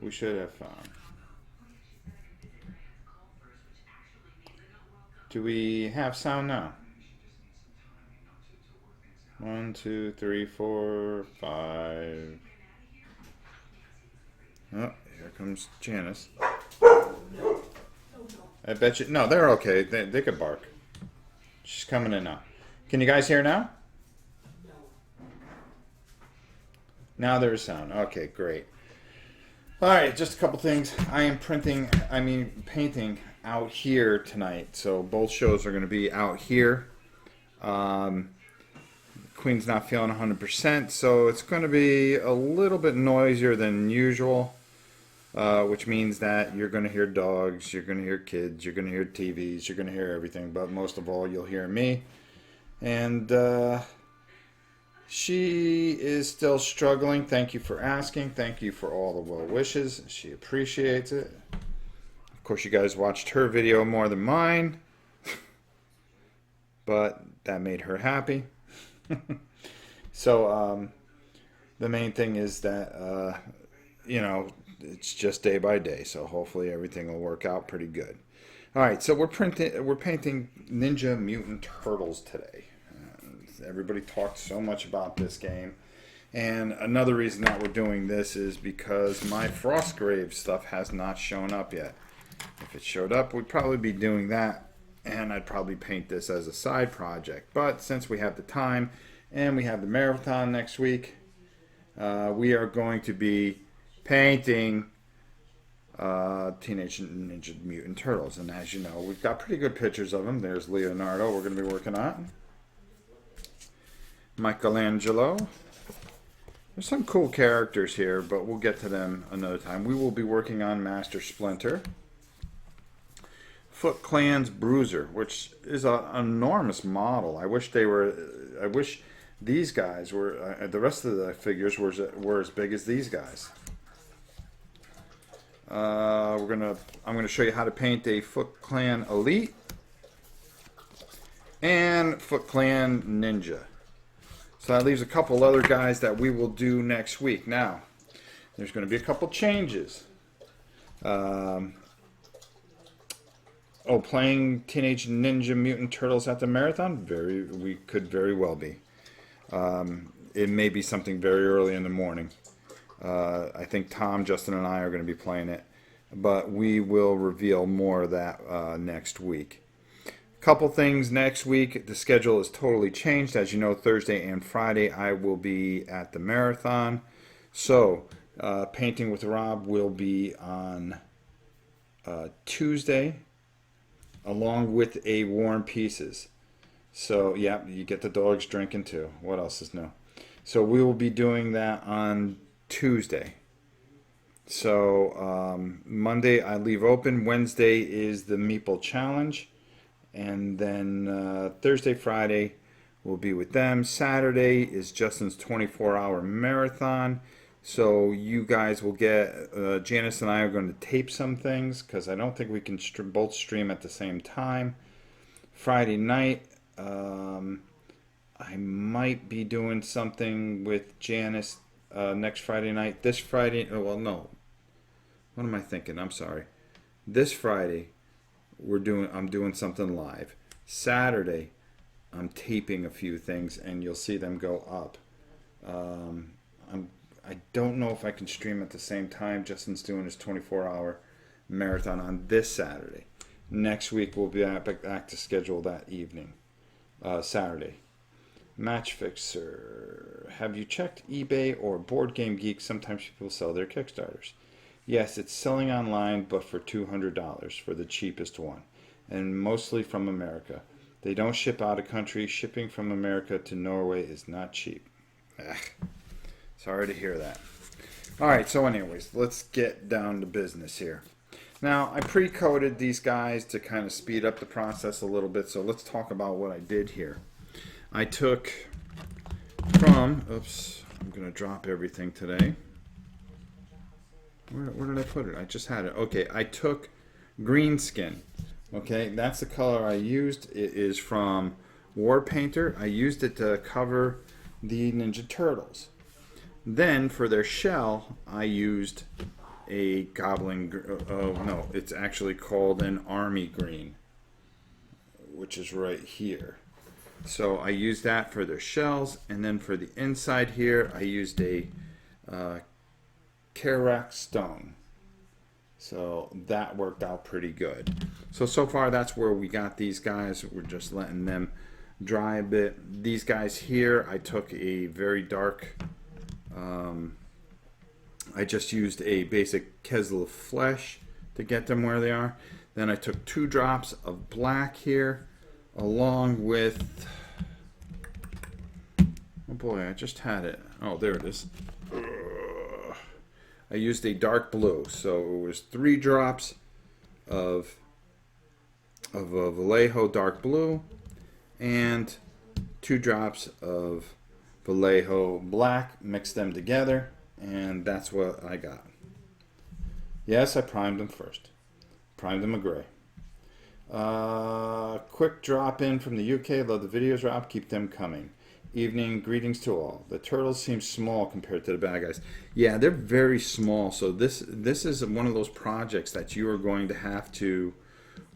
we should have found. Do we have sound now? 1, 2, 3, 4, 5. Oh, here comes Janice. I bet you. No, they're okay. They could bark. She's coming in now. Can you guys hear now? Now there's sound. Okay, great. All right, just a couple things. I am painting out here tonight. So both shows are going to be out here. Queen's not feeling 100%, so it's going to be a little bit noisier than usual, which means that you're going to hear dogs, you're going to hear kids, you're going to hear TVs, you're going to hear everything, but most of all, you'll hear me. And she is still struggling. Thank you for asking. Thank you for all the well wishes. She appreciates it. Of course, you guys watched her video more than mine, but that made her happy. So the main thing is that it's just day by day, so hopefully everything will work out pretty good. All right, so we're painting Ninja Mutant Turtles today. Everybody talked so much about this game, and another reason that we're doing this is because my Frostgrave stuff has not shown up yet. If it showed up, we'd probably be doing that, and I'd probably paint this as a side project. But since we have the time and we have the marathon next week, we are going to be painting Teenage Ninja Mutant Turtles. And as you know, we've got pretty good pictures of them. There's Leonardo we're going to be working on. Michelangelo. There's some cool characters here, but we'll get to them another time. We will be working on Master Splinter. Foot Clan's Bruiser, which is an enormous model. I wish these guys were. The rest of the figures were as big as these guys. I'm gonna show you how to paint a Foot Clan Elite and Foot Clan Ninja. So that leaves a couple other guys that we will do next week. Now, there's going to be a couple changes. Playing Teenage Ninja Mutant Turtles at the marathon? We could very well be. It may be something very early in the morning. I think Tom, Justin, and I are going to be playing it, but we will reveal more of that next week. Couple things next week. The schedule is totally changed. As you know, Thursday and Friday I will be at the marathon. So, Painting with Rob will be on Tuesday, along with a Warm Pieces. So, yeah, you get the dogs drinking too. What else is new? So, we will be doing that on Tuesday. So, Monday I leave open. Wednesday is the Meeple Challenge. And then Thursday, Friday, we'll be with them. Saturday is Justin's 24-hour marathon. So you guys will get, Janice and I are going to tape some things because I don't think we can both stream at the same time. Friday night, I might be doing something with Janice next Friday night. This Friday, well, no. What am I thinking? I'm sorry. This Friday, I'm doing something live. Saturday, I'm taping a few things, and you'll see them go up. I don't know if I can stream at the same time. Justin's doing his 24-hour marathon on this Saturday. Next week, we'll be back to schedule that evening, Saturday. Match Fixer. Have you checked eBay or Board Game Geek? Sometimes people sell their Kickstarters. Yes, it's selling online, but for $200 for the cheapest one, and mostly from America. They don't ship out of country. Shipping from America to Norway is not cheap. Sorry to hear that. All right, so anyways, let's get down to business here. Now, I pre-coded these guys to kind of speed up the process a little bit, so let's talk about what I did here. I took I'm going to drop everything today. Where did I put it? I just had it. Okay, I took green skin. Okay, that's the color I used. It is from War Painter. I used it to cover the Ninja Turtles. Then for their shell, I used a goblin, oh no, it's actually called an army green, which is right here. So I used that for their shells, and then for the inside here, I used a Karak stone. So that worked out pretty good. So far that's where we got these guys. We're just letting them dry a bit. These guys here, I took a very dark, I just used a basic Kesel of flesh to get them where they are. Then I took 2 drops of black here, along with, oh boy, I just had it. Oh, there it is. I used a dark blue, so it was 3 drops of a Vallejo dark blue and 2 drops of Vallejo black. Mixed them together, and that's what I got. Yes, I primed them first. Primed them a gray. Quick drop in from the UK. Love the videos, Rob. Keep them coming. Evening, greetings to all. The turtles seem small compared to the bad guys. Yeah, they're very small. So this is one of those projects that you are going to have to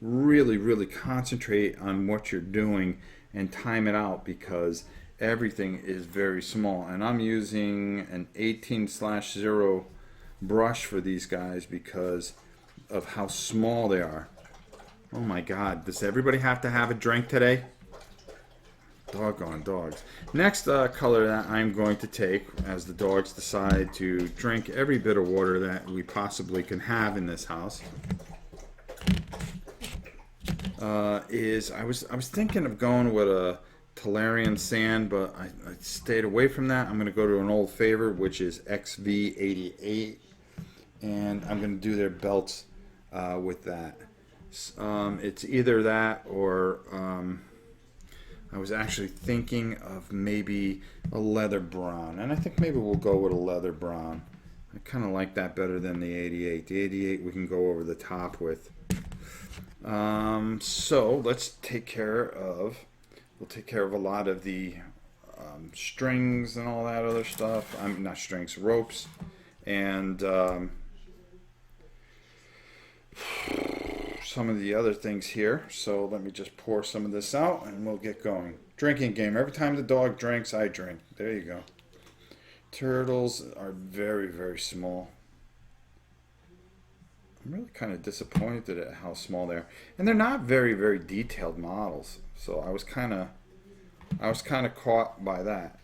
really concentrate on what you're doing and time it out, because everything is very small. And I'm using an 18/0 brush for these guys because of how small they are. Oh my God, does everybody have to have a drink today? Doggone dogs. Next color that I'm going to take, as the dogs decide to drink every bit of water that we possibly can have in this house, is I was thinking of going with a Tolarian sand, but I stayed away from that. I'm going to go to an old favorite, which is XV88, and I'm going to do their belts with that. It's either that or I was actually thinking of maybe a leather brown, and I think maybe we'll go with a leather brown. I kind of like that better than the 88. The 88 we can go over the top with. So let's take care of, we'll take care of a lot of the strings and all that other stuff. Not strings, ropes, and some of the other things here. So let me just pour some of this out and we'll get going. Drinking game. Every time the dog drinks, I drink. There you go. Turtles are very small. I'm really kind of disappointed at how small they are, and they're not very detailed models. So I was kind of caught by that.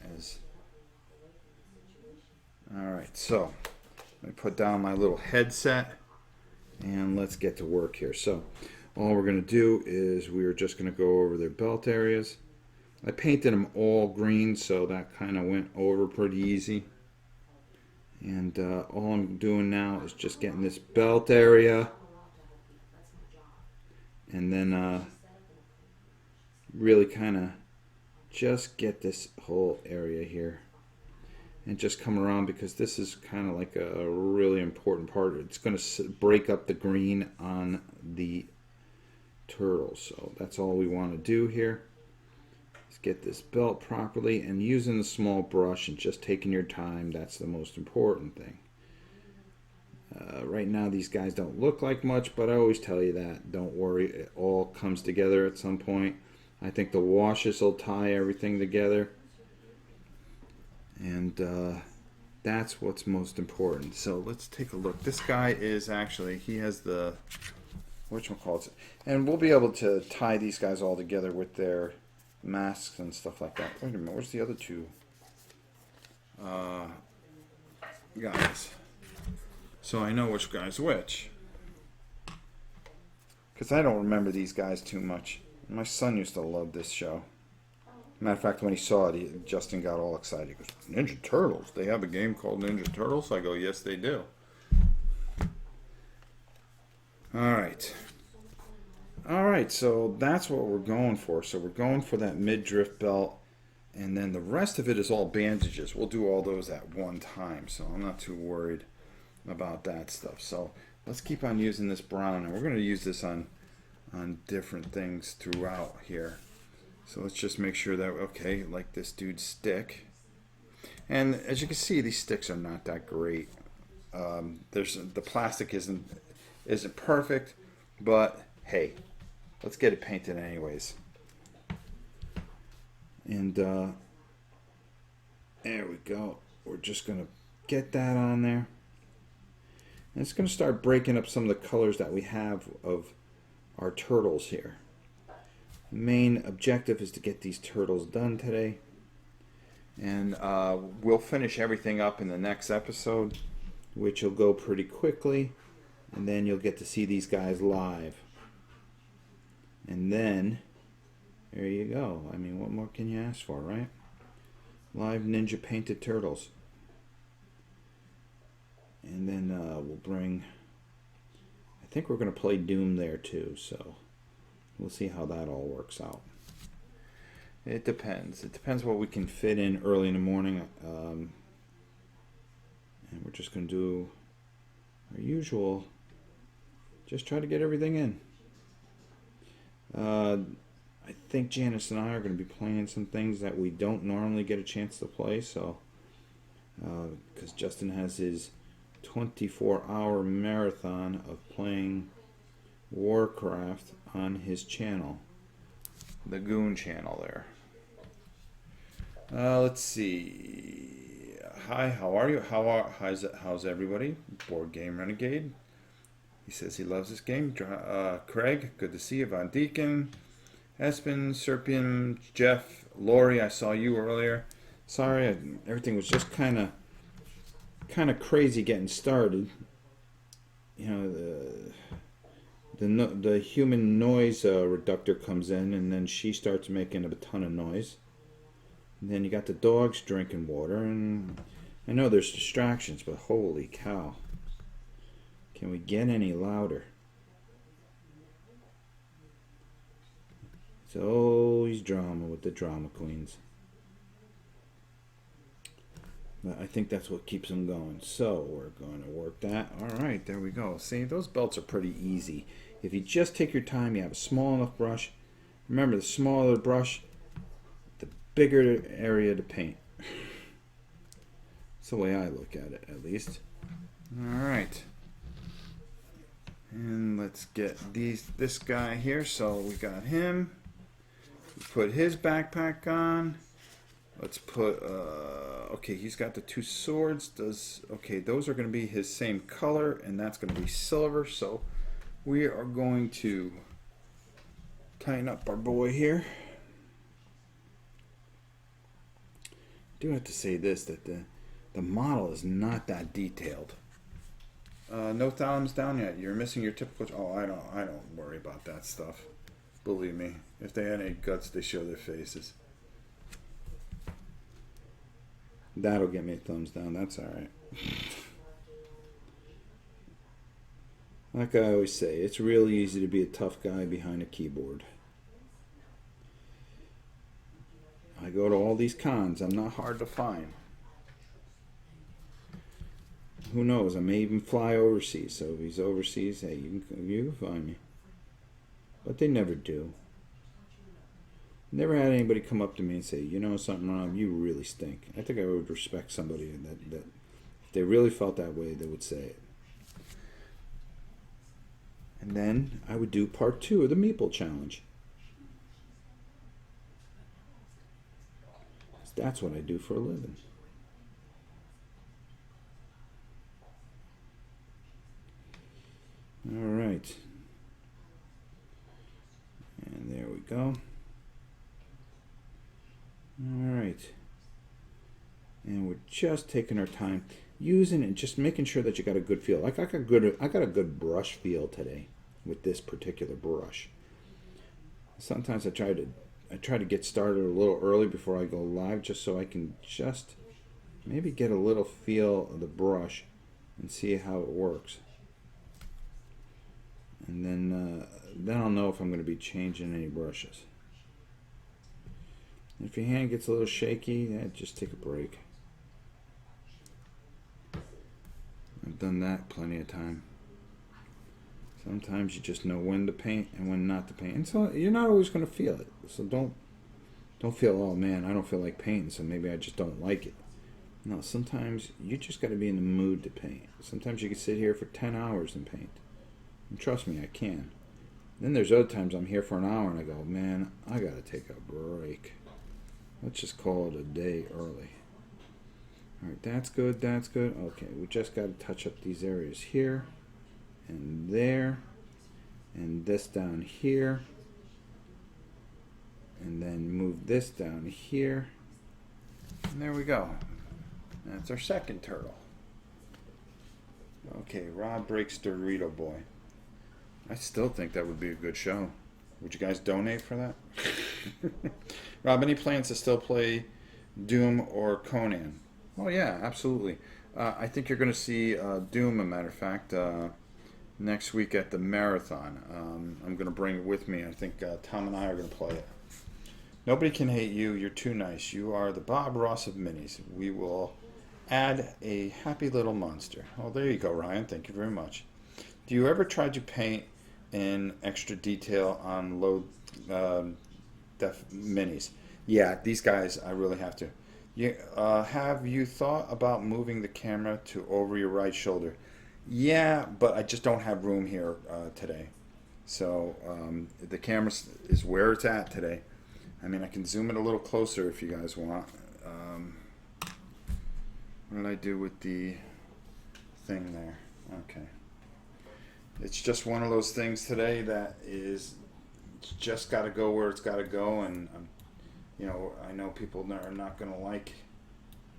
All right, so let me put down my little headset and let's get to work here. So all we're going to do is we're just going to go over their belt areas. I painted them all green, so that kind of went over pretty easy. And all I'm doing now is just getting this belt area, and then really kind of just get this whole area here and just come around, because this is kind of like a really important part. It's going to break up the green on the turtle. So that's all we want to do here. Let's get this belt properly, and using the small brush and just taking your time. That's the most important thing. Right now these guys don't look like much, but I always tell you that. Don't worry, it all comes together at some point. I think the washes will tie everything together. And that's what's most important. So let's take a look. This guy is actually, he has the, whatchamacallit, and we'll be able to tie these guys all together with their masks and stuff like that. Wait a minute, where's the other two guys? So I know which guy's which, because I don't remember these guys too much. My son used to love this show. Matter of fact, when he saw it, Justin got all excited. He goes, Ninja Turtles? They have a game called Ninja Turtles? I go, yes, they do. Alright, so that's what we're going for. So we're going for that mid-drift belt, and then the rest of it is all bandages. We'll do all those at one time, so I'm not too worried about that stuff. So let's keep on using this brown, and we're going to use this on different things throughout here. So let's just make sure that, okay, like this dude's stick. And as you can see, these sticks are not that great. There's the plastic isn't perfect, but hey, let's get it painted anyways. And there we go. We're just gonna get that on there. And it's gonna start breaking up some of the colors that we have of our turtles here. The main objective is to get these turtles done today. And we'll finish everything up in the next episode, which will go pretty quickly. And then you'll get to see these guys live. And then, there you go. I mean, what more can you ask for, right? Live Ninja painted turtles. And then we'll bring, I think we're going to play Doom there too, so we'll see how that all works out. It depends. It depends what we can fit in early in the morning. And we're just going to do our usual, just try to get everything in. I think Janice and I are going to be playing some things that we don't normally get a chance to play. So, because Justin has his 24-hour marathon of playing Warcraft on his channel, the Goon channel there. Let's see. Hi, how are you? How's everybody? Board Game Renegade. He says he loves this game. Craig, good to see you. Von Deacon, Espen, Serpian, Jeff, Lori. I saw you earlier. Sorry, everything was just kind of crazy getting started. You know, the human noise reductor comes in, and then she starts making a ton of noise. And then you got the dogs drinking water, and I know there's distractions, but holy cow. Can we get any louder? It's always drama with the drama queens. But I think that's what keeps them going. So we're going to work that. All right, there we go. See, those belts are pretty easy. If you just take your time, you have a small enough brush. Remember, the smaller the brush, the bigger the area to paint. That's the way I look at it, at least. All right. And let's get this guy here. So we got him. We put his backpack on. Let's put, okay, he's got the two swords. Okay, those are going to be his same color, and that's going to be silver. So we are going to tighten up our boy here. I do have to say this, that the model is not that detailed. No thumbs down yet. You're missing your typical. Oh, I don't worry about that stuff. Believe me. If they had any guts, they show their faces. That'll get me a thumbs down. That's all right. Like I always say, it's really easy to be a tough guy behind a keyboard. I go to all these cons. I'm not hard to find. Who knows? I may even fly overseas. So if he's overseas, hey, you can find me. But they never do. Never had anybody come up to me and say, you know something wrong, you really stink. I think I would respect somebody that if they really felt that way, they would say it. And then I would do part 2 of the Meeple Challenge. That's what I do for a living. All right. And there we go. All right. And we're just taking our time using it, just making sure that you got a good feel. Like I got a good brush feel today with this particular brush. Sometimes I try to get started a little early before I go live, just so I can just maybe get a little feel of the brush and see how it works. And then I'll know if I'm going to be changing any brushes. If your hand gets a little shaky, yeah, just take a break. I've done that plenty of time. Sometimes you just know when to paint and when not to paint. And so you're not always going to feel it. So don't feel, oh man, I don't feel like painting, so maybe I just don't like it. No, sometimes you just got to be in the mood to paint. Sometimes you can sit here for 10 hours and paint. And trust me, I can. Then there's other times I'm here for an hour and I go, man, I got to take a break. Let's just call it a day early. All right, that's good, that's good. Okay, we just got to touch up these areas here and there and this down here. And then move this down here. And there we go. That's our second turtle. Okay, Rob breaks Dorito Boy. I still think that would be a good show. Would you guys donate for that? Rob, any plans to still play Doom or Conan? Oh yeah, absolutely. I think you're going to see Doom, a matter of fact, next week at the marathon. I'm going to bring it with me. I think Tom and I are going to play it. Nobody can hate you. You're too nice. You are the Bob Ross of minis. We will add a happy little monster. Oh, there you go, Ryan. Thank you very much. Do you ever try to paint in extra detail on low def minis? Yeah, these guys, I really have to. Have you thought about moving the camera to over your right shoulder? Yeah, but I just don't have room here today. So the camera is where it's at today. I mean, I can zoom it a little closer if you guys want. What did I do with the thing there? Okay. It's just one of those things today that is just got to go where it's got to go. And, you know, I know people are not going to like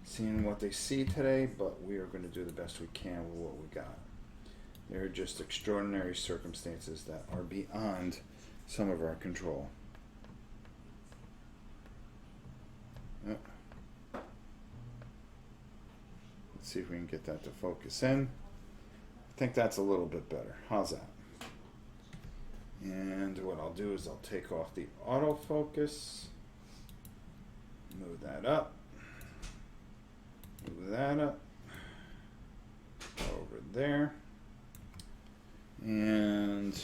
seeing what they see today, but we are going to do the best we can with what we got. There are just extraordinary circumstances that are beyond some of our control. Let's see if we can get that to focus in. I think that's a little bit better. How's that? And what I'll do is I'll take off the autofocus, move that up, move that up, over there, and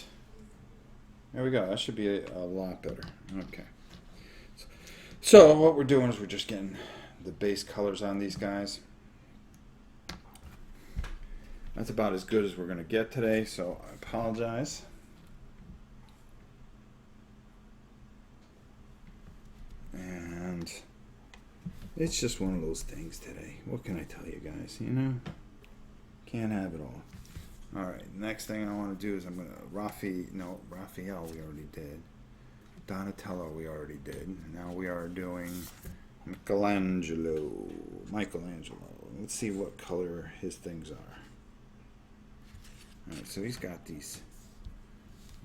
there we go. That should be a lot better. Okay. So what we're doing is we're just getting the base colors on these guys. That's about as good as we're going to get today, so I apologize. And it's just one of those things today. What can I tell you guys, you know? Can't have it all. Alright, next thing I want to do is I'm going to Raphael we already did. Donatello we already did. Now we are doing Michelangelo. Let's see what color his things are. Alright, so he's got these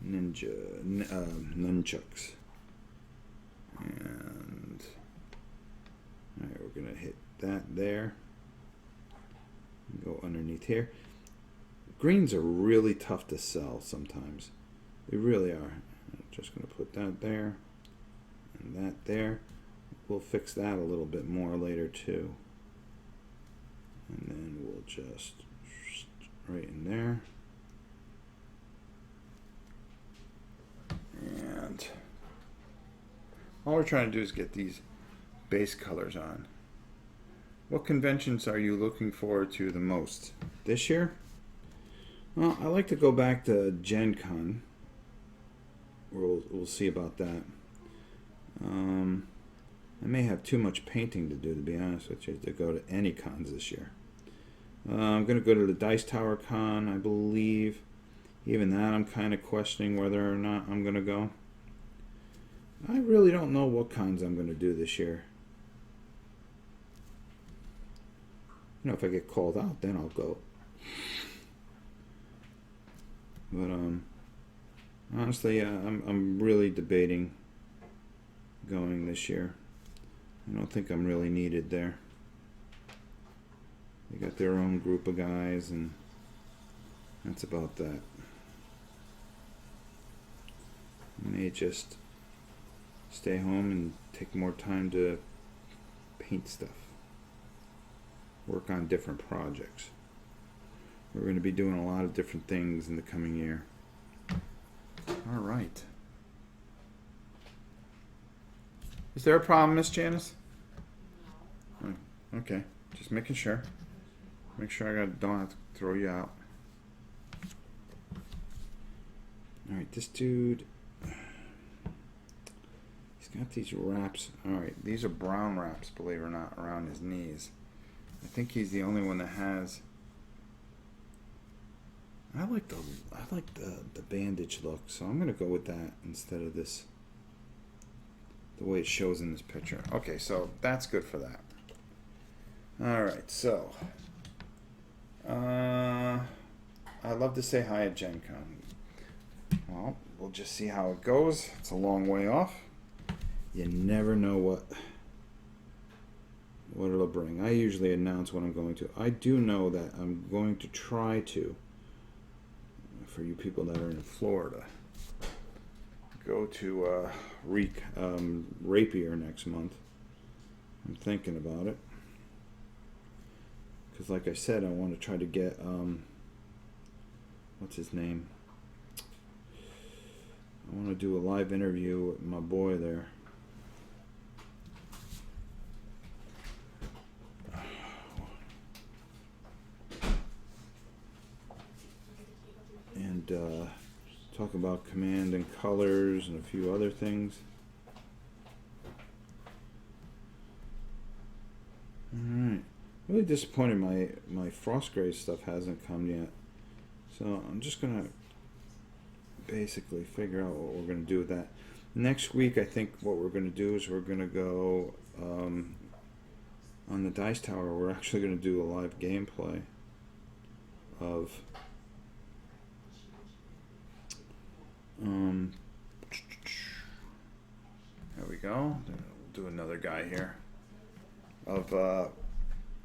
nunchucks. And alright, we're going to hit that there. Go underneath here. Greens are really tough to sell sometimes. They really are. I'm just going to put that there and that there. We'll fix that a little bit more later too. And then we'll just right in there. And all we're trying to do is get these base colors on. What conventions are you looking forward to the most this year? Well, I like to go back to Gen Con. We'll see about that. I may have too much painting to do, to be honest with you, to go to any cons this year. I'm going to go to the Dice Tower Con, I believe. Even that I'm kind of questioning whether or not I'm going to go. I really don't know what cons I'm going to do this year. You know, if I get called out, then I'll go. But honestly, I'm really debating going this year. I don't think I'm really needed there. They got their own group of guys, and that's about that. I may just stay home and take more time to paint stuff. Work on different projects. We're going to be doing a lot of different things in the coming year. All right. Is there a problem, Miss Janice? Oh, okay. Just Just making sure. Make sure don't have to throw you out. Alright, this dude, he's got these wraps. Alright, these are brown wraps, believe it or not, around his knees. I think he's the only one that has. I like the bandage look, so I'm gonna go with that instead of this, the way it shows in this picture. Okay, so that's good for that. Alright, so I'd love to say hi at Gen Con. Well, we'll just see how it goes. It's a long way off. You never know what it'll bring. I usually announce when I'm going to. I do know that I'm going to try to, for you people that are in Florida, go to Rapier next month. I'm thinking about it. Because like I said, I want to try to get, what's his name? I want to do a live interview with my boy there. And talk about command and colors and a few other things. Alright. Really disappointed my frost gray stuff hasn't come yet. So I'm just going to basically figure out what we're going to do with that. Next week, I think what we're going to do is we're going to go on the Dice Tower. We're actually going to do a live gameplay of there we go. We'll do another guy here of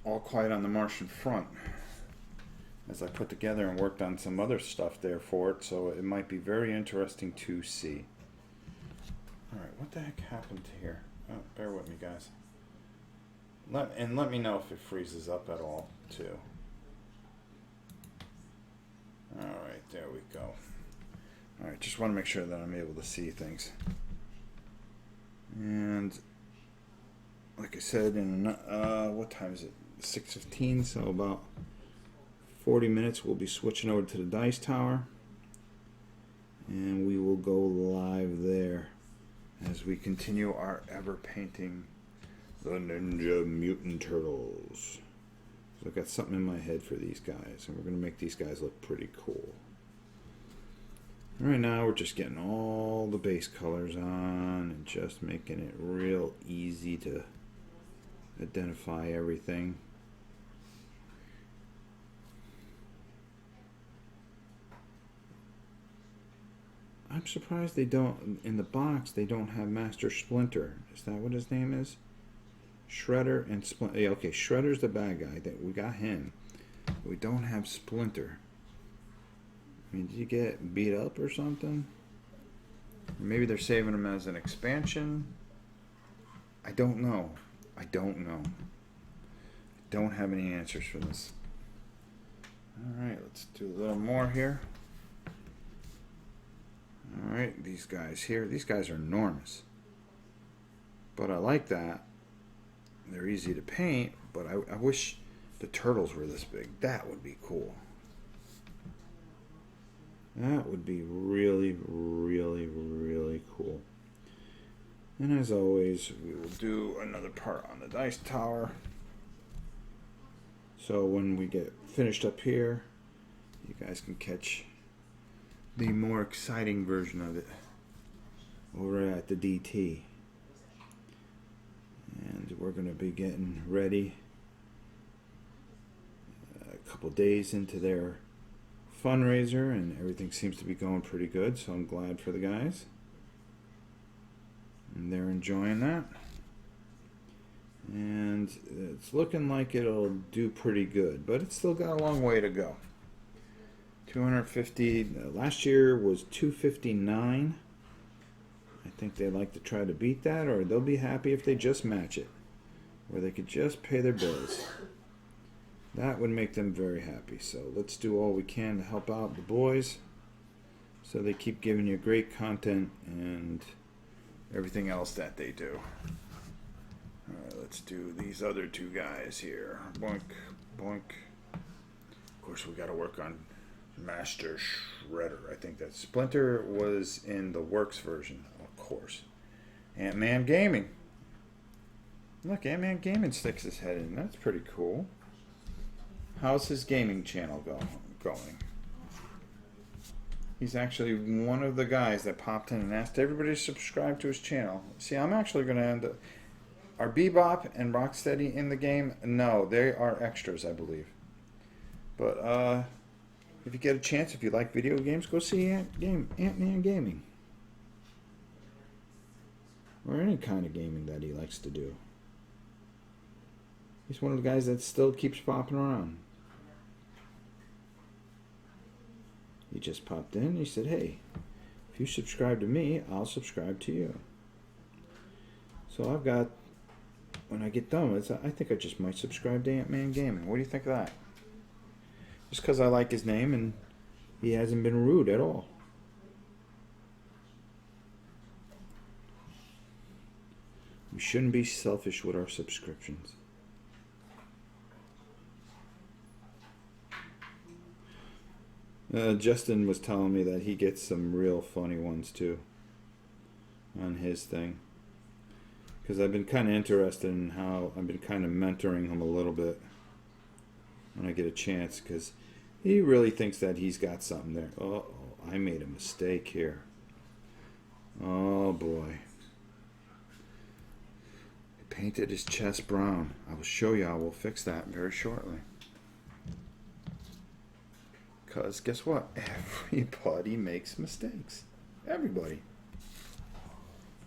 All Quiet on the Martian Front, as I put together and worked on some other stuff there for it, so it might be very interesting to see. Alright, what the heck happened here? Oh, bear with me, guys. Let me know if it freezes up at all, too. Alright, there we go. Alright, just want to make sure that I'm able to see things. And, like I said, in what time is it? 6:15, so about 40 minutes we'll be switching over to the Dice Tower, and we will go live there as we continue our ever painting the Ninja Mutant Turtles. So I've got something in my head for these guys, and we're going to make these guys look pretty cool. Right now we're just getting all the base colors on and just making it real easy to identify everything. I'm surprised they don't, in the box, they don't have Master Splinter. Is that what his name is? Shredder and Splinter. Yeah, okay, Shredder's the bad guy. That we got him. We don't have Splinter. I mean, did you get beat up or something? Maybe they're saving him as an expansion. I don't know. I don't know. I don't have any answers for this. Alright, let's do a little more here. Alright, these guys here. These guys are enormous. But I like that. They're easy to paint, but I wish the turtles were this big. That would be cool. That would be really, really, really cool. And as always, we will do another part on the Dice Tower. So when we get finished up here, you guys can catch the more exciting version of it over at the DT. And we're going to be getting ready a couple days into their fundraiser, and everything seems to be going pretty good, so I'm glad for the guys. And they're enjoying that. And it's looking like it'll do pretty good, but it's still got a long way to go. 250, last year was 259. I think they like to try to beat that, or they'll be happy if they just match it, or they could just pay their bills. That would make them very happy. So let's do all we can to help out the boys so they keep giving you great content and everything else that they do. Alright, let's let's do these other two guys here. Boink, boink. Of course, we got to work on Master Shredder. I think that Splinter was in the Works version, of course. Ant-Man Gaming. Look, Ant-Man Gaming sticks his head in. That's pretty cool. How's his gaming channel going? He's actually one of the guys that popped in and asked everybody to subscribe to his channel. See, I'm actually going to end up... Are Bebop and Rocksteady in the game? No, they are extras, I believe. But, if you get a chance, if you like video games, go see Ant-Man Gaming. Or any kind of gaming that he likes to do. He's one of the guys that still keeps popping around. He just popped in and he said, hey, if you subscribe to me, I'll subscribe to you. So I've got, when I get done with it, I think I just might subscribe to Ant-Man Gaming. What do you think of that? Just because I like his name and he hasn't been rude at all. We shouldn't be selfish with our subscriptions. Justin was telling me that he gets some real funny ones too on his thing. Because I've been kind of interested in how I've been kind of mentoring him a little bit when I get a chance. Because he really thinks that he's got something there. Oh, I made a mistake here. Oh boy. I painted his chest brown. I will show you how we'll fix that very shortly. Because guess what? Everybody makes mistakes. Everybody.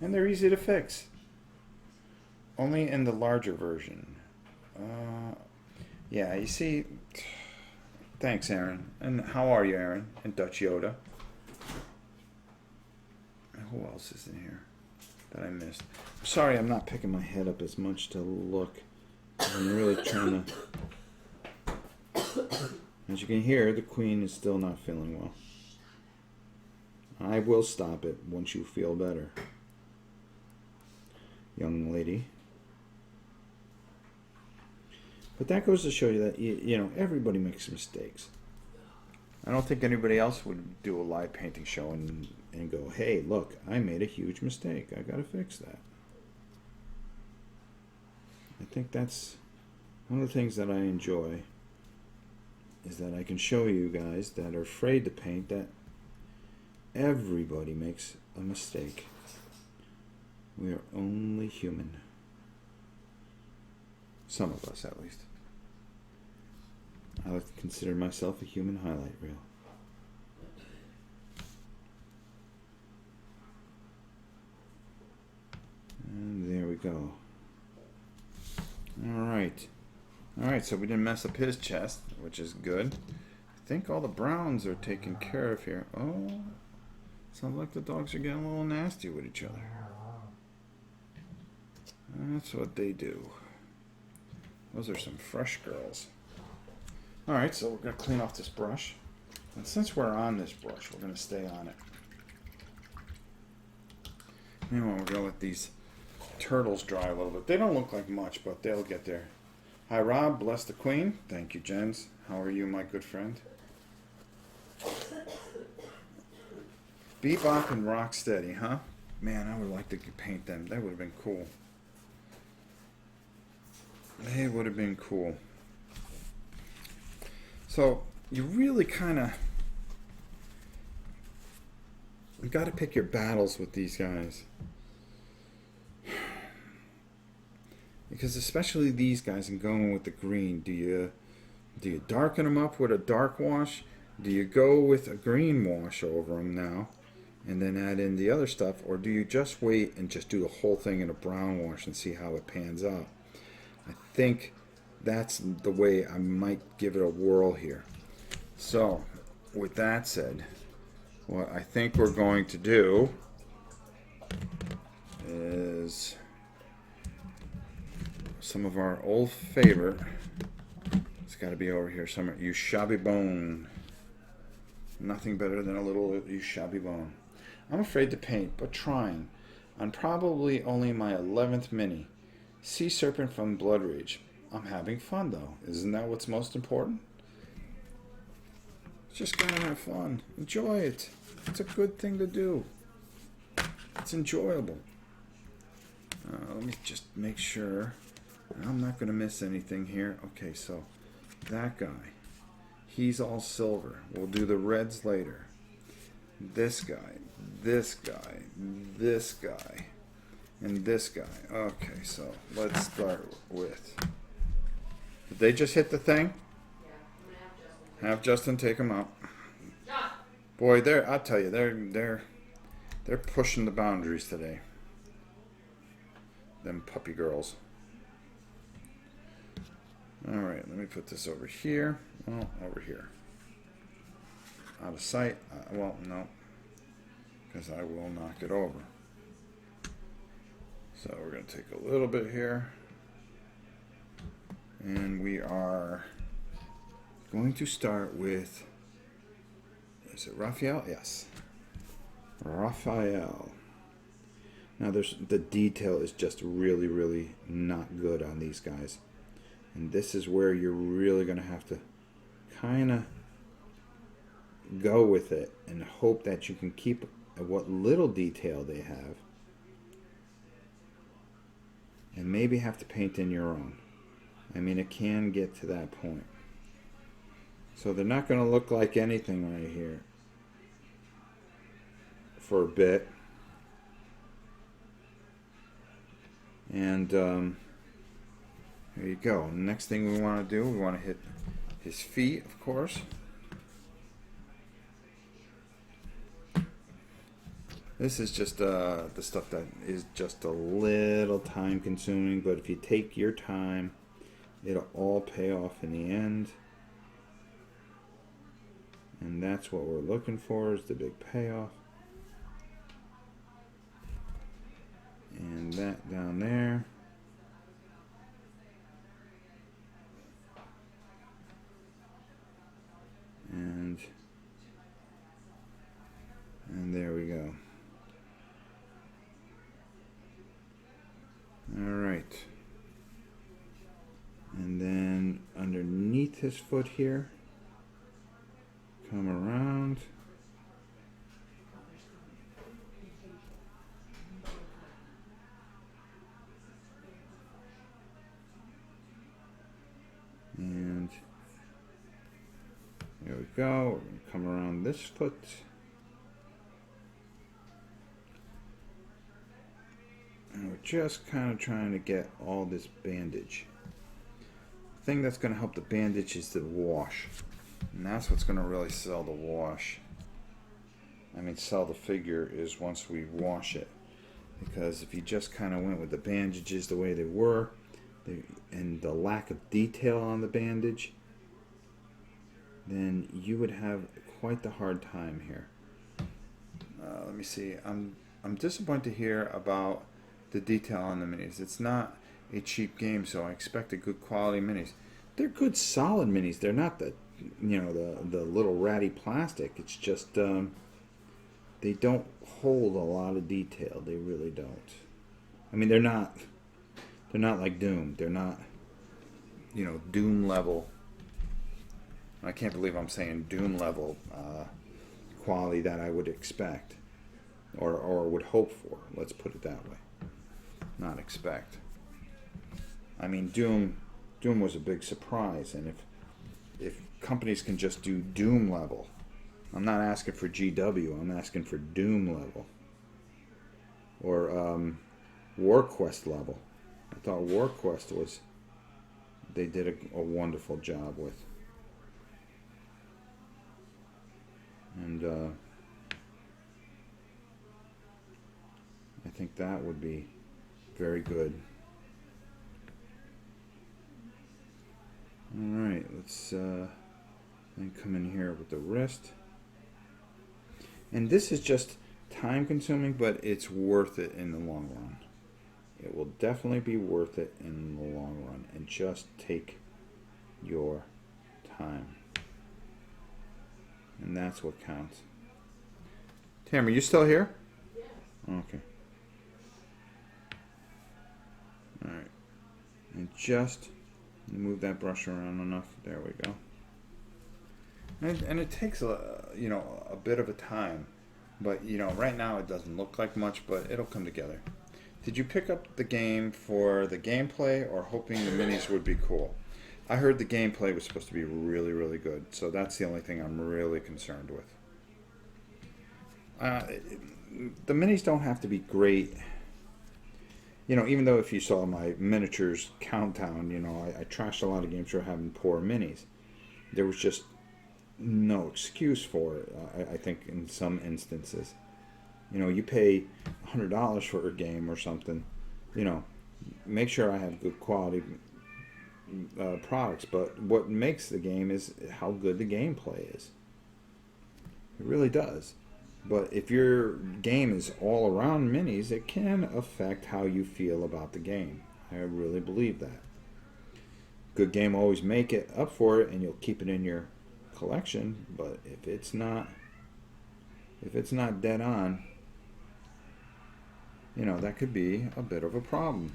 And they're easy to fix. Only in the larger version. Yeah, you see... Thanks, Aaron. And how are you, Aaron? And Dutch Yoda. And who else is in here that I missed? Sorry, I'm not picking my head up as much to look. I'm really trying to... As you can hear, the queen is still not feeling well. I will stop it once you feel better, young lady. But that goes to show you that, you know, everybody makes mistakes. I don't think anybody else would do a live painting show and go, hey, look, I made a huge mistake. I got to fix that. I think that's one of the things that I enjoy. Is that I can show you guys that are afraid to paint that everybody makes a mistake. We are only human. Some of us, at least. I like to consider myself a human highlight reel. And there we go. Alright. Alright, so we didn't mess up his chest, which is good. I think all the browns are taken care of here. Oh, sounds like the dogs are getting a little nasty with each other. That's what they do. Those are some fresh girls. Alright, so we're going to clean off this brush. And since we're on this brush, we're going to stay on it. Anyway, we're going to let these turtles dry a little bit. They don't look like much, but they'll get there. Hi, Rob. Bless the Queen. Thank you, Jens. How are you, my good friend? Bebop and Rocksteady, huh? Man, I would like to paint them. That would have been cool. It would have been cool. So, you really kind of... You got to pick your battles with these guys. Because especially these guys, and going with the green, do you darken them up with a dark wash? Do you go with a green wash over them now, and then add in the other stuff, or do you just wait and just do the whole thing in a brown wash and see how it pans out? I think that's the way I might give it a whirl here. So, with that said, what I think we're going to do is some of our old favorite. It's got to be over here somewhere. Ushabi Bone. Nothing better than a little Ushabi Bone. I'm afraid to paint, but trying. On probably only my 11th mini. Sea serpent from Blood Rage. I'm having fun though. Isn't that what's most important? Just gotta have fun. Enjoy it. It's a good thing to do. It's enjoyable. Let me just make sure. I'm not going to miss anything here. Okay, so that guy. He's all silver. We'll do the reds later. This guy. This guy. This guy. And this guy. Okay, so let's start with... Did they just hit the thing? Have Justin take them out. Boy, I'll tell you, they're pushing the boundaries today. Them puppy girls. All right, let me put this over here. Well, over here. Out of sight. Well, no, because I will knock it over. So we're going to take a little bit here, and we are going to start with. Is it Raphael? Yes. Raphael. Now the detail is just really, really not good on these guys. And this is where you're really going to have to kind of go with it and hope that you can keep what little detail they have. And maybe have to paint in your own. I mean, it can get to that point. So they're not going to look like anything right here for a bit. And there you go. Next thing we want to do, we want to hit his feet, of course. This is just the stuff that is just a little time consuming, but if you take your time, it'll all pay off in the end. And that's what we're looking for, is the big payoff. And that down there. And there we go. All right. And then underneath his foot here, come around. And there we go. We're going to come around this foot. And we're just kind of trying to get all this bandage. The thing that's going to help the bandage is the wash. And that's what's going to really sell the wash. I mean, sell the figure is once we wash it. Because if you just kind of went with the bandages the way they were, and the lack of detail on the bandage, then you would have quite the hard time here. Let me see. I'm disappointed here about the detail on the minis. It's not a cheap game, so I expect a good quality minis. They're good, solid minis. They're not the the little ratty plastic. It's just they don't hold a lot of detail. They really don't. I mean, they're not like Doom. They're not, Doom level. I can't believe I'm saying Doom level quality that I would expect or would hope for. Let's put it that way. Not expect. I mean, Doom was a big surprise, and if companies can just do Doom level, I'm not asking for GW. I'm asking for Doom level or WarQuest level. I thought WarQuest they did a wonderful job with. And I think that would be very good. Alright, let's then come in here with the wrist. And this is just time consuming, but it's worth it in the long run. It will definitely be worth it in the long run. And just take your time. And that's what counts. Tam, are you still here? Yes. Okay. Alright. And just move that brush around enough. There we go. And it takes a bit of a time, but right now it doesn't look like much, but it'll come together. Did you pick up the game for the gameplay or hoping the minis would be cool? I heard the gameplay was supposed to be really, really good, so that's the only thing I'm really concerned with. The minis don't have to be great. Even though if you saw my miniatures countdown, I trashed a lot of games for having poor minis. There was just no excuse for it, I think, in some instances. You pay $100 for a game or something, make sure I have good quality products. But what makes the game is how good the gameplay is. It really does. But if your game is all around minis, it can affect how you feel about the game. I really believe that. Good game always make it up for it, and you'll keep it in your collection. But if it's not dead on, that could be a bit of a problem.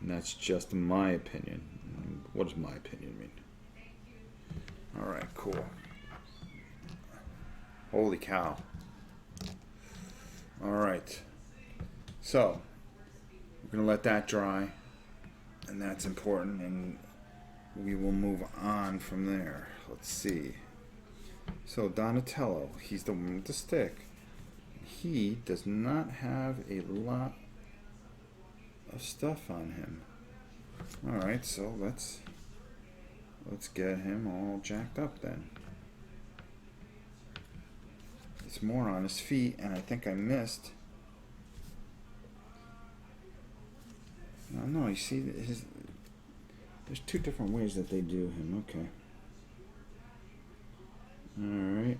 And that's just my opinion. What does my opinion mean? All right, cool. Holy cow. All right. So, we're going to let that dry. And that's important. And we will move on from there. Let's see. So, Donatello. He's the one with the stick. He does not have a lot of stuff on him. All right. So, let's get him all jacked up then. It's more on his feet, and I think I missed. No, you see, there's two different ways that they do him. Okay. All right.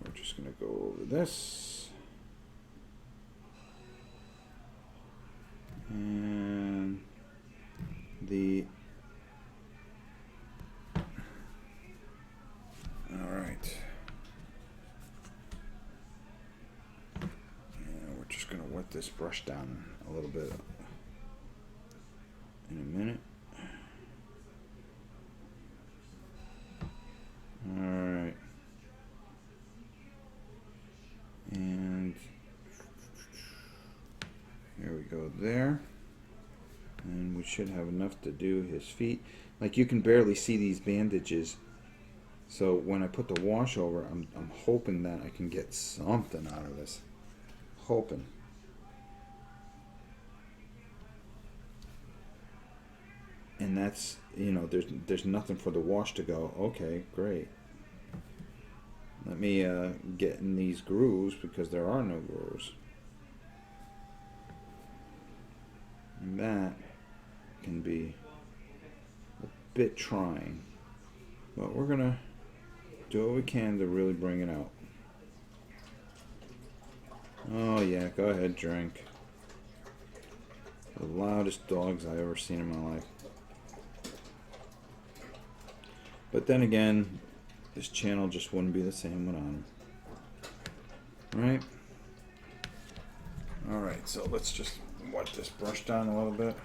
We're just going to go over this. And the... All right. Just going to wet this brush down a little bit in a minute. Alright. And there we go there. And we should have enough to do his feet. Like, you can barely see these bandages. So when I put the wash over, I'm hoping that I can get something out of this. Hoping. And that's, there's nothing for the wash to go. Okay, great. Let me get in these grooves because there are no grooves. And that can be a bit trying. But we're going to do what we can to really bring it out. Oh yeah, go ahead, drink. The loudest dogs I've ever seen in my life. But then again, this channel just wouldn't be the same without them. Right? Alright, so let's just wet this brush down a little bit.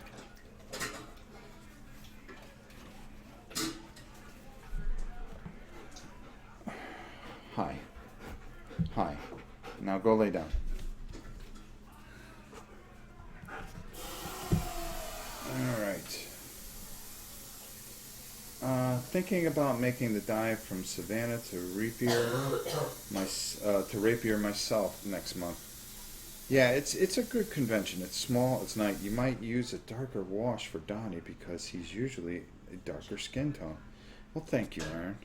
Hi. Hi. Now go lay down. Alright. Thinking about making the dive from Savannah to Rapier myself next month. Yeah, it's a good convention. It's small, it's nice. You might use a darker wash for Donnie because he's usually a darker skin tone. Well, thank you, Aaron.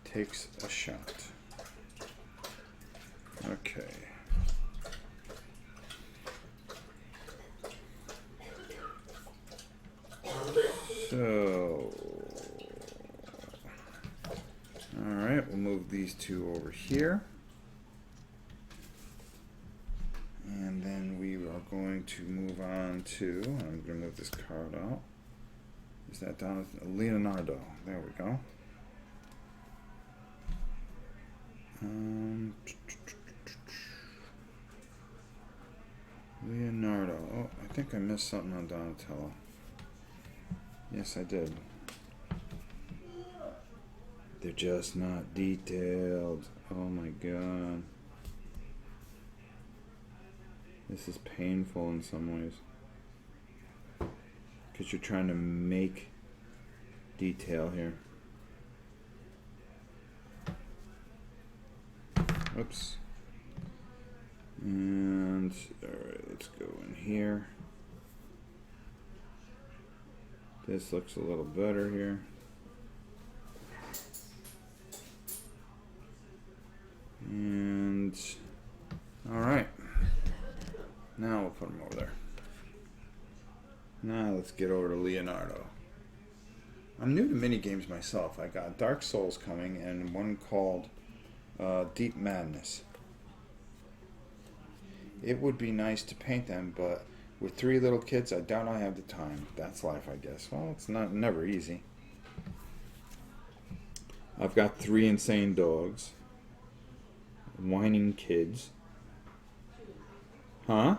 Takes a shot. Okay. So, alright, we'll move these two over here. And then we are going to move on to, I'm going to move this card out. Is that down? Leonardo. There we go. Um, Leonardo. Oh, I think I missed something on Donatello. Yes, I did. They're just not detailed. Oh my god. This is painful in some ways. Because you're trying to make detail here. Oops. And, alright, let's go in here. This looks a little better here. And, alright. Now we'll put him over there. Now let's get over to Leonardo. I'm new to minigames myself. I got Dark Souls coming and one called Deep Madness. It would be nice to paint them, but with 3 little kids, I doubt I have the time. That's life, I guess. Well, it's never easy. I've got 3 insane dogs. Whining kids. Huh?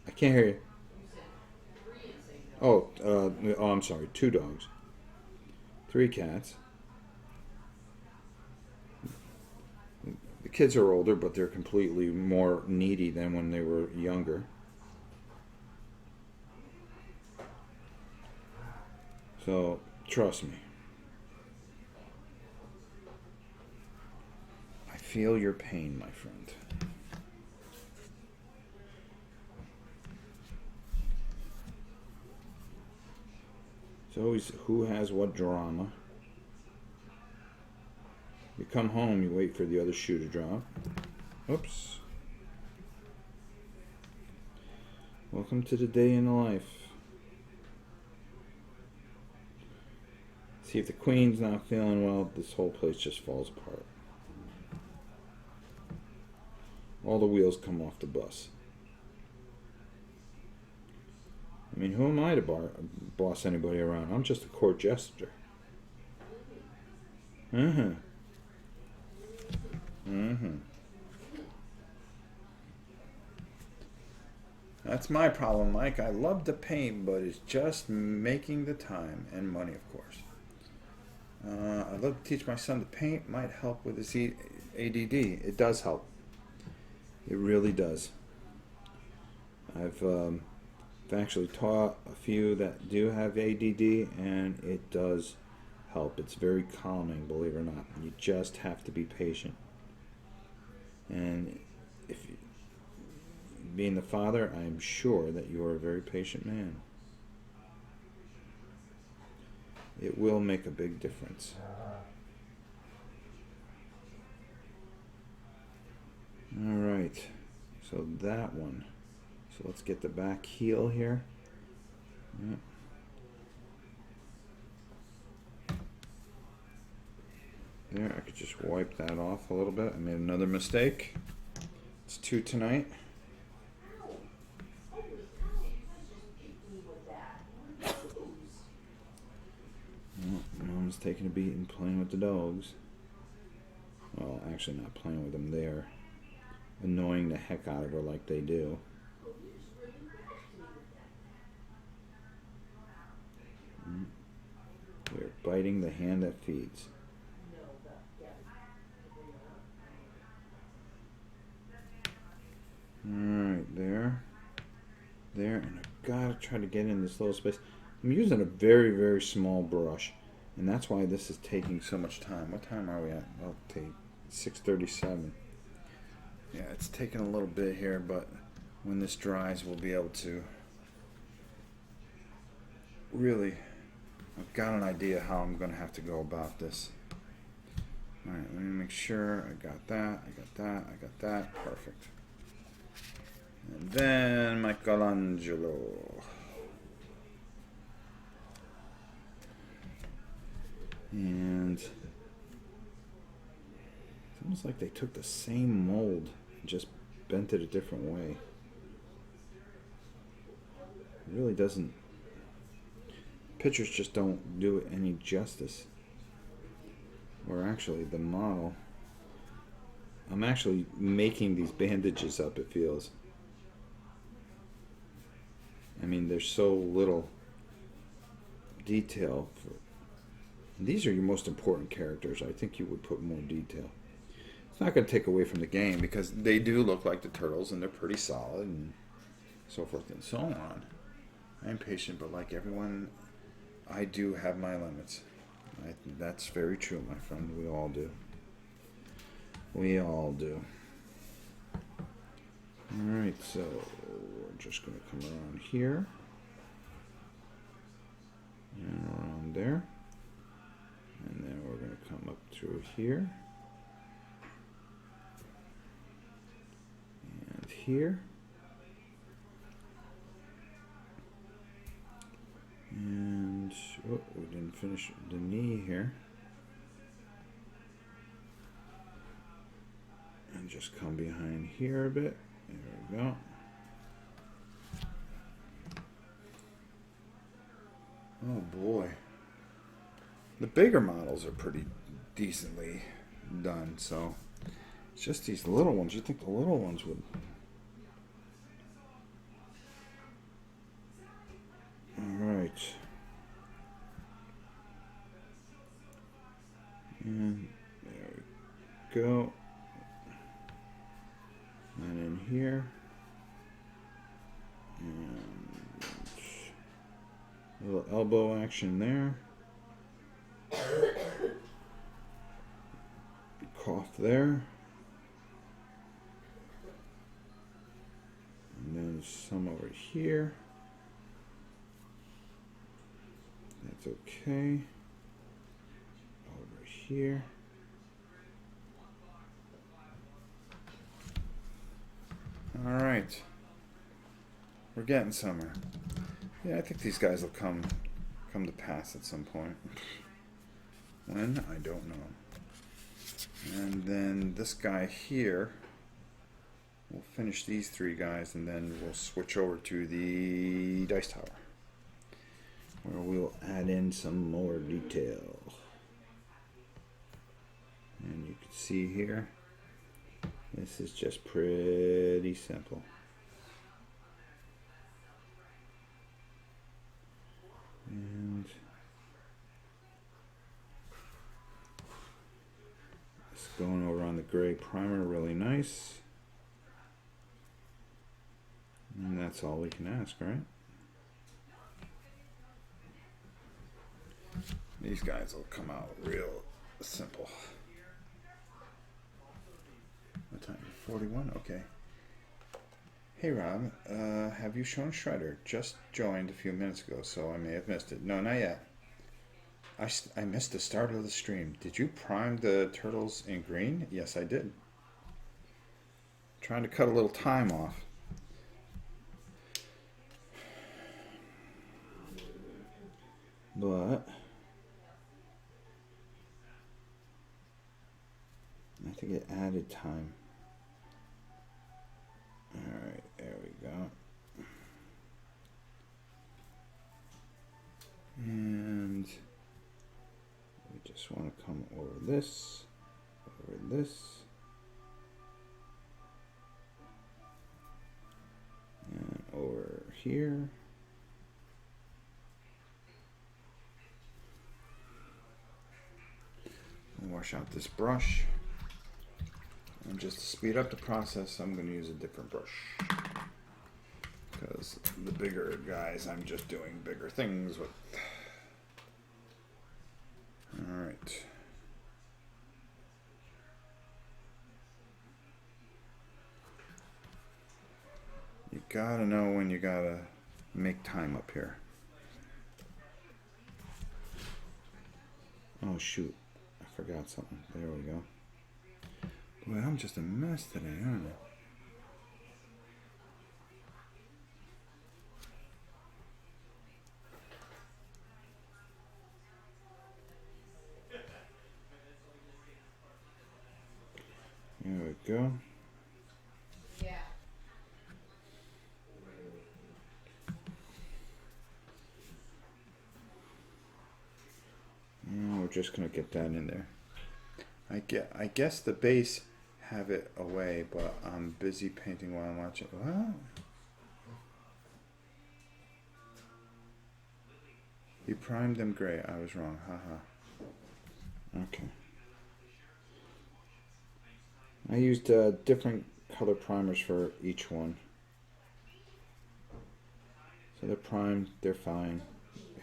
I can't hear you. Oh, I'm sorry. 2 dogs. 3 cats. The kids are older, but they're completely more needy than when they were younger. So, trust me. I feel your pain, my friend. It's always who has what drama. You come home, you wait for the other shoe to drop. Oops. Welcome to the day in the life. See, if the queen's not feeling well, this whole place just falls apart. All the wheels come off the bus. I mean, who am I to boss anybody around? I'm just a court jester. That's my problem, Mike. I love to paint, but it's just making the time and money, of course. I'd love to teach my son to paint. Might help with his ADD. It does help. It really does. I've actually taught a few that do have ADD, and it does help. It's very calming, believe it or not. You just have to be patient. And if you, being the father, I am sure that you are a very patient man. It will make a big difference. All right, so that one. So let's get the back heel here. Yep. There, I could just wipe that off a little bit. I made another mistake. It's 2 tonight. Well, Mom's taking a beat and playing with the dogs. Well, actually not playing with them. They're annoying the heck out of her like they do. We're biting the hand that feeds. Alright, there, and I've got to try to get in this little space. I'm using a very, very small brush, and that's why this is taking so much time. What time are we at? Well, 6:37. Yeah, it's taking a little bit here, but when this dries, we'll be able to really, I've got an idea how I'm going to have to go about this. Alright, let me make sure I got that, I got that, perfect. And then Michelangelo. And it's almost like they took the same mold and just bent it a different way. It really doesn't, pictures just don't do it any justice. or actually the model. I'm actually making these bandages up, it feels. I mean, there's so little detail. These are your most important characters. I think you would put more detail. It's not going to take away from the game because they do look like the turtles and they're pretty solid and so forth and so on. I'm patient, but like everyone, I do have my limits. That's very true, my friend. We all do. We all do. Alright, so we're just going to come around here. And around there. And then we're going to come up through here. And here. And, oh, we didn't finish the knee here. And just come behind here a bit. There we go. Oh boy. The bigger models are pretty decently done, so it's just these little ones. You'd think the little ones would. Alright. And there we go. And in here. And a little elbow action there. Cough there. And then some over here. That's okay. Over here. All right. We're getting somewhere. Yeah, I think these guys will come to pass at some point. When? I don't know. And then this guy here, we'll finish these three guys and then we'll switch over to the dice tower, where we'll add in some more detail. And you can see here, this is just pretty simple. And it's going over on the gray primer really nice. And that's all we can ask, right? These guys will come out real simple. What time? 41? Okay. Hey Rob, have you shown Shredder? Just joined a few minutes ago, so I may have missed it. No, not yet. I missed the start of the stream. Did you prime the turtles in green? Yes, I did. Trying to cut a little time off. But I think it added time. Alright, there we go. And we just want to come over this, and over here. Wash out this brush. And just to speed up the process, I'm going to use a different brush. Because the bigger guys, I'm just doing bigger things with. Alright. You gotta know when you gotta make time up here. Oh shoot, I forgot something. There we go. Boy, I'm just a mess today, aren't I? There we go. Yeah. And we're just going to get that in there. I guess the base have it away, but I'm busy painting while I'm watching. What? You primed them gray. I was wrong. Haha. Okay. I used different color primers for each one. So they're primed. They're fine.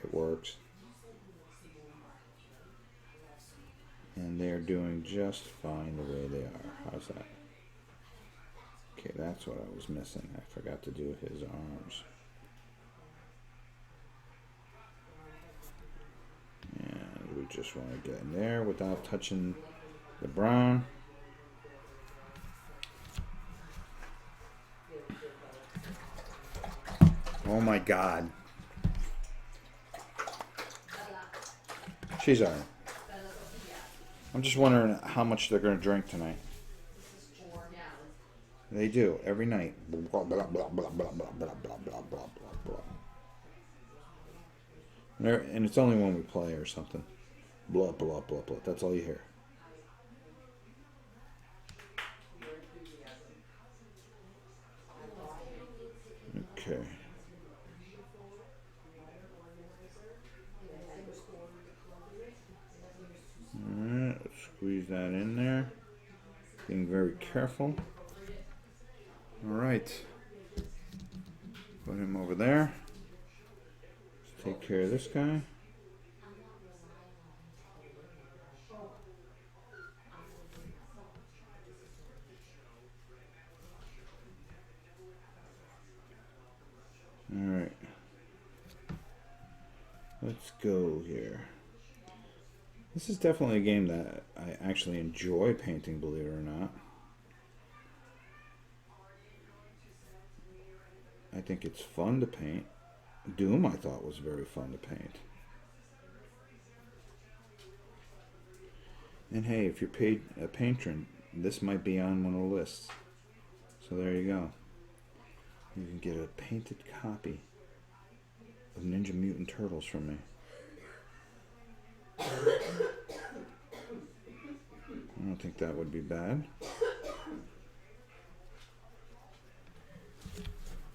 It works. And they're doing just fine the way they are. How's that? Okay, that's what I was missing. I forgot to do his arms. And we just want to get in there without touching the brown. Oh my God. She's alright. I'm just wondering how much they're going to drink tonight. They do every night. Blah, blah, blah, blah, blah, blah, blah, blah, blah, blah, blah. And it's only when we play or something. Blah, blah, blah, blah. That's all you hear. Okay. Alright, squeeze that in there. Being very careful. Alright. Put him over there. Let's take care of this guy. Alright. Let's go here. This is definitely a game that I actually enjoy painting, believe it or not. I think it's fun to paint. Doom I thought was very fun to paint. And hey, if you're paid a patron, this might be on one of the lists. So there you go. You can get a painted copy of Ninja Mutant Turtles from me. I don't think that would be bad.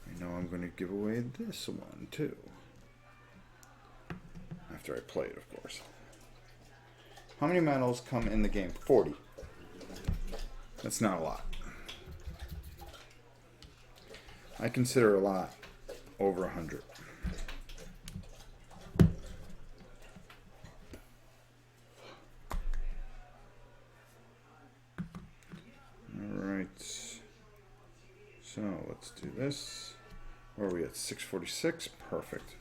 I know I'm going to give away this one too. After I play it, of course. How many medals come in the game? 40. That's not a lot. I consider a lot over 100. So let's do this. Where are we at? 6:46. Perfect.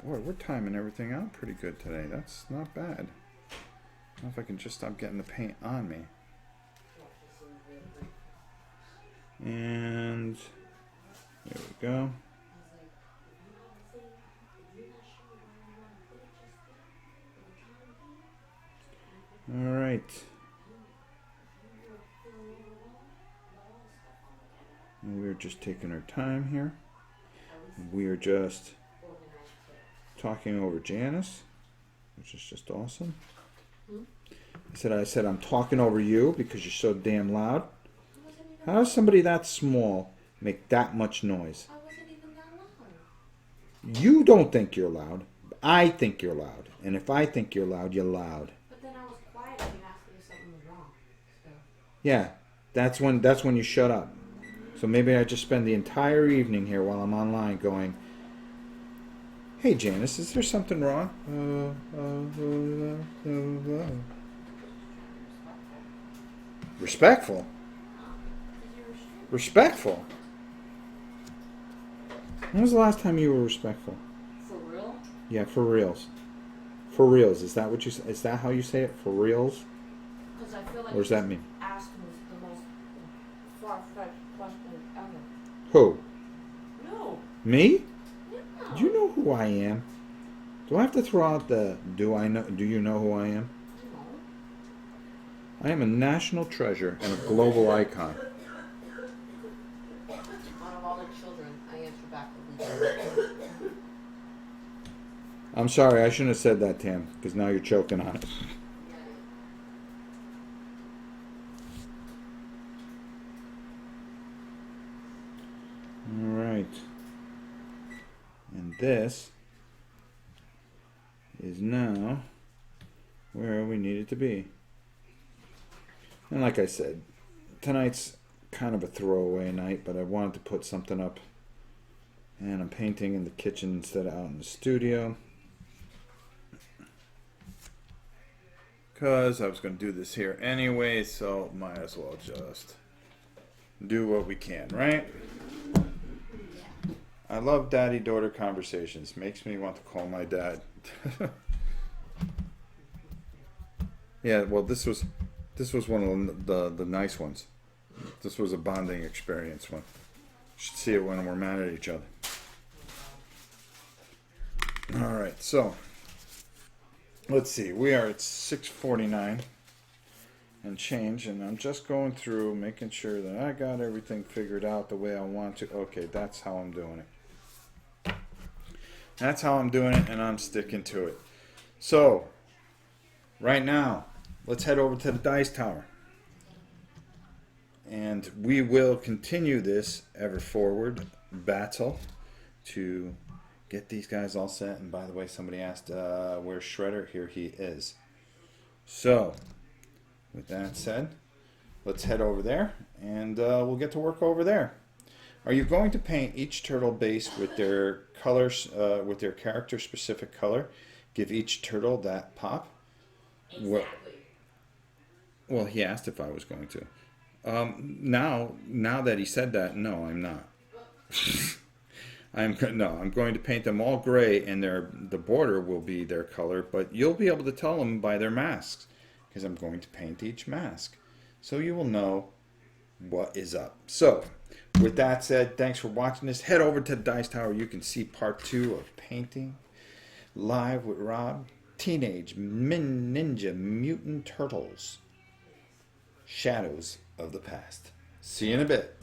Boy, we're timing everything out pretty good today. That's not bad. I don't know if I can just stop getting the paint on me. And there we go. All right. And we're just taking our time here. We are just talking over Janice, which is just awesome. I said I'm talking over you because you're so damn loud. How does somebody that small make that much noise? I wasn't even that loud. You don't think you're loud. I think you're loud. And if I think you're loud, you're loud. But then I was quiet when you asked me if something was wrong. So. Yeah, that's when you shut up. So maybe I just spend the entire evening here while I'm online going, hey Janice, is there something wrong? Respectful? Respectful? When was the last time you were respectful? For real? Yeah, for reals. For reals. Is that what you? Is that how you say it? For reals? Because I feel like What does that mean? asked me the most far-fetched question ever. Who? No. Me? Yeah. Do you know who I am? Do I have to throw out the do I know? Do you know who I am? No. I am a national treasure and a global icon. Out of all the children, I answer back the least. I'm sorry, I shouldn't have said that, Tam, because now you're choking on it. this is now where we need it to be. And like I said, tonight's kind of a throwaway night, but I wanted to put something up. And I'm painting in the kitchen instead of out in the studio. Because I was going to do this here anyway, so might as well just do what we can, right? I love daddy-daughter conversations. Makes me want to call my dad. Yeah, well, this was one of the nice ones. This was a bonding experience one. You should see it when we're mad at each other. All right, so let's see. We are at 6:49 and change, and I'm just going through making sure that I got everything figured out the way I want to. Okay, that's how I'm doing it. That's how I'm doing it, and I'm sticking to it. So, right now, let's head over to the dice tower. And we will continue this ever forward battle to get these guys all set. And by the way, somebody asked, where's Shredder? Here he is. So, with that said, let's head over there, and we'll get to work over there. Are you going to paint each turtle base with their colors, with their character-specific color? Give each turtle that pop? Exactly. Well, he asked if I was going to. Now that he said that, no, I'm not. I'm going to paint them all gray, and the border will be their color, but you'll be able to tell them by their masks, because I'm going to paint each mask, so you will know what is up. So, with that said, thanks for watching this. Head over to the Dice Tower. You can see part 2 of painting live with Rob. Teenage Ninja Mutant Turtles. Shadows of the Past. See you in a bit.